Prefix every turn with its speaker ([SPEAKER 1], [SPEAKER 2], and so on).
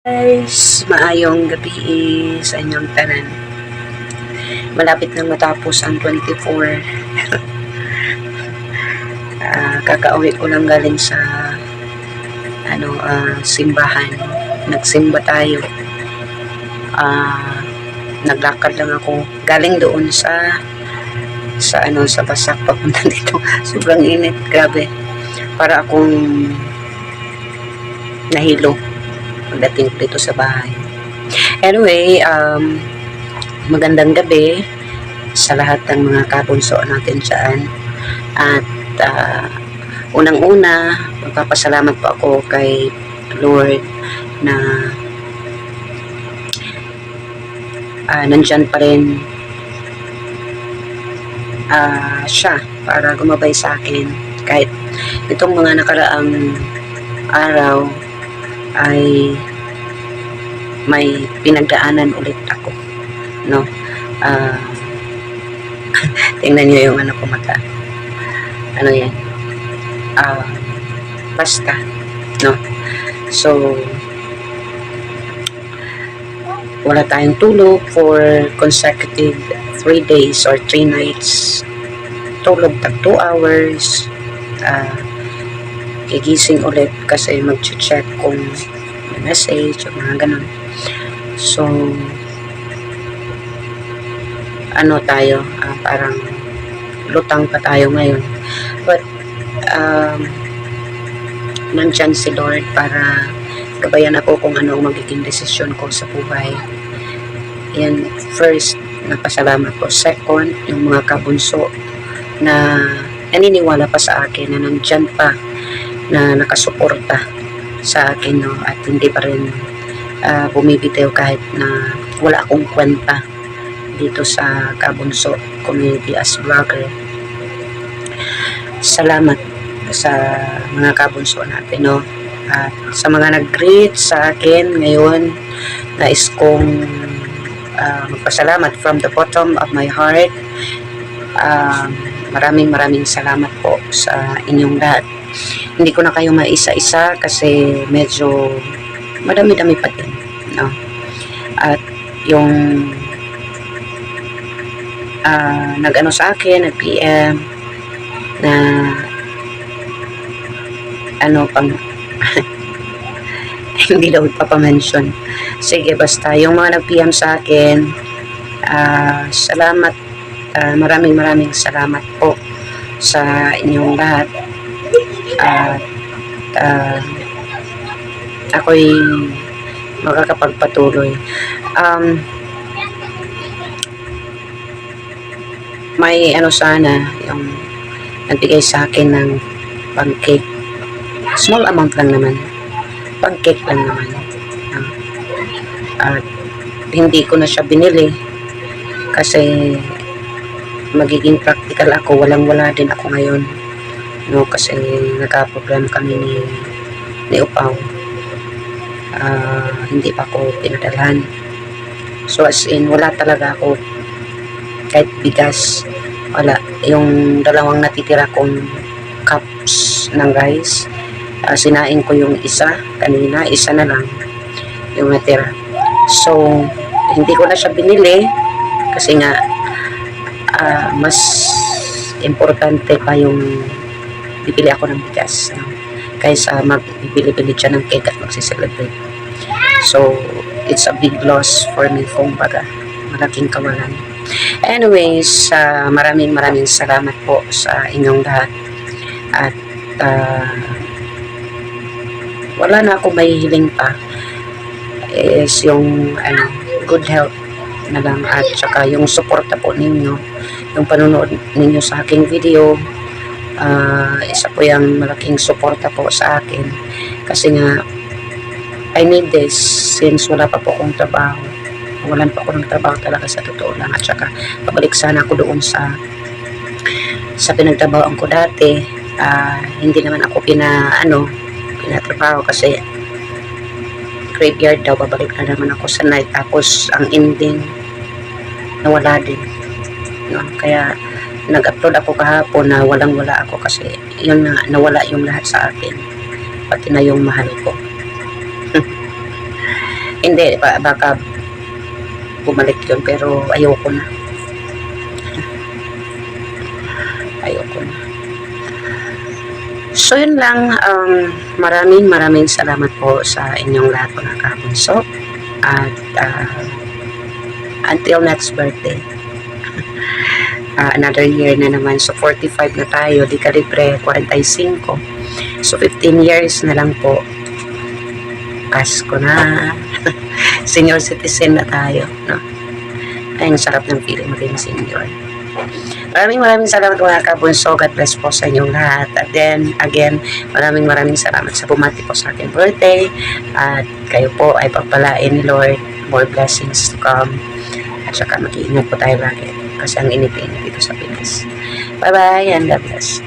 [SPEAKER 1] Guys, maayong gabi sa inyong tanan. Malapit nang matapos ang 24. Kakauwi ko lang galing sa simbahan. Nagsimba tayo. Naglakad lang ako galing doon sa Basak papunta dito. Sobrang init, grabe. Para akong nahilo pagdating dito sa bahay. Anyway, magandang gabi sa lahat ng mga kabunso natin dyan. At unang-una, magpapasalamat po ako kay Lord na nandyan pa rin siya para gumabay sa akin kahit itong mga nakaraang araw ay may pinagdaanan ulit ako, no? Tingnan niyo yung ko mata. Ano yan? Basta, no? So, wala tayong tulog for consecutive 3 days or 3 nights. Tulog tag 2 hours. Gigising ulit kasi mag-check kung may message o mga ganun. So, tayo, parang lutang pa tayo ngayon. But, nandyan si Lord para gabayan ako kung ano ang magiging desisyon ko sa buhay. Yan, first, napasalamat ko. Second, yung mga kabunso na naniniwala pa sa akin na nandyan pa na nakasuporta sa akin, no? At hindi pa rin bumibitaw kahit na wala akong kwenta dito sa Kabunso community as vlogger. Salamat sa mga kabunso natin, no? At sa mga nag-greet sa akin ngayon, nais kong magpasalamat from the bottom of my heart. Maraming salamat po sa inyong lahat. Hindi ko na kayo maisa-isa kasi medyo madami-dami pa din, no? At yung nag-ano sa akin, nag-PM na pang hindi daw ipapamention. Sige, basta yung mga nag-PM sa akin, salamat, maraming salamat po sa inyong lahat. At ako'y makakapagpatuloy. May sana yung nagbigay sa akin ng pancake. Small amount lang naman. Pancake lang naman. At hindi ko na siya binili kasi magiging practical ako. Walang-wala din ako ngayon, no? Kasi nagka-problem kami ni Upaw. Hindi pa ako pinadalhan. So as in, wala talaga ako kahit bigas. Wala. Yung dalawang natitira kong cups ng rice, sinain ko yung isa kanina, isa na lang yung natira. So, hindi ko na siya binili kasi nga mas importante pa yung bibili ako ng bigas, no? Kaysa magbibili-bili siya ng cake at magsiselebrate. So, it's a big loss for me, kung baga, malaking kawalan. Anyways, maraming salamat po sa inyong lahat. At wala na akong mahihiling pa is yung good health na lang, at saka yung suporta po ninyo, yung panonood ninyo sa aking video. Isa po yung malaking suporta po sa akin kasi nga I need this since wala pa po akong trabaho. Walan pa ako ng trabaho talaga, sa totoo lang. At saka pabalik sana ako doon sa pinagtrabahoan ko dati. Hindi naman ako pinatrabaho kasi graveyard daw. Babalik na naman ako sa night, tapos ang ending nawala din, no? Kaya nag-upload ako kahapon na walang-wala ako kasi yun na, nawala yung lahat sa akin, pati na yung mahal ko. Hindi, baka bumalik yun, pero ayoko na. Ayoko na. So, yun lang. Maraming salamat po sa inyong lahat mga kabunso. At until next birthday. Another year na naman. So, 45 na tayo. Di kalibre, 45. So, 15 years na lang po. Pasko na. Senior citizen na tayo. No? Ay, ang sarap ng feeling maging senior. Maraming salamat mga kabunso. God bless po sa inyong lahat. At then, again, maraming salamat sa bumati po sa aking birthday. At kayo po ay pagpalain ni Lord. More blessings to come. At saka mag-iingat po tayo lagi. Kasi ang init-init dito sa Pinas. Bye-bye and God bless.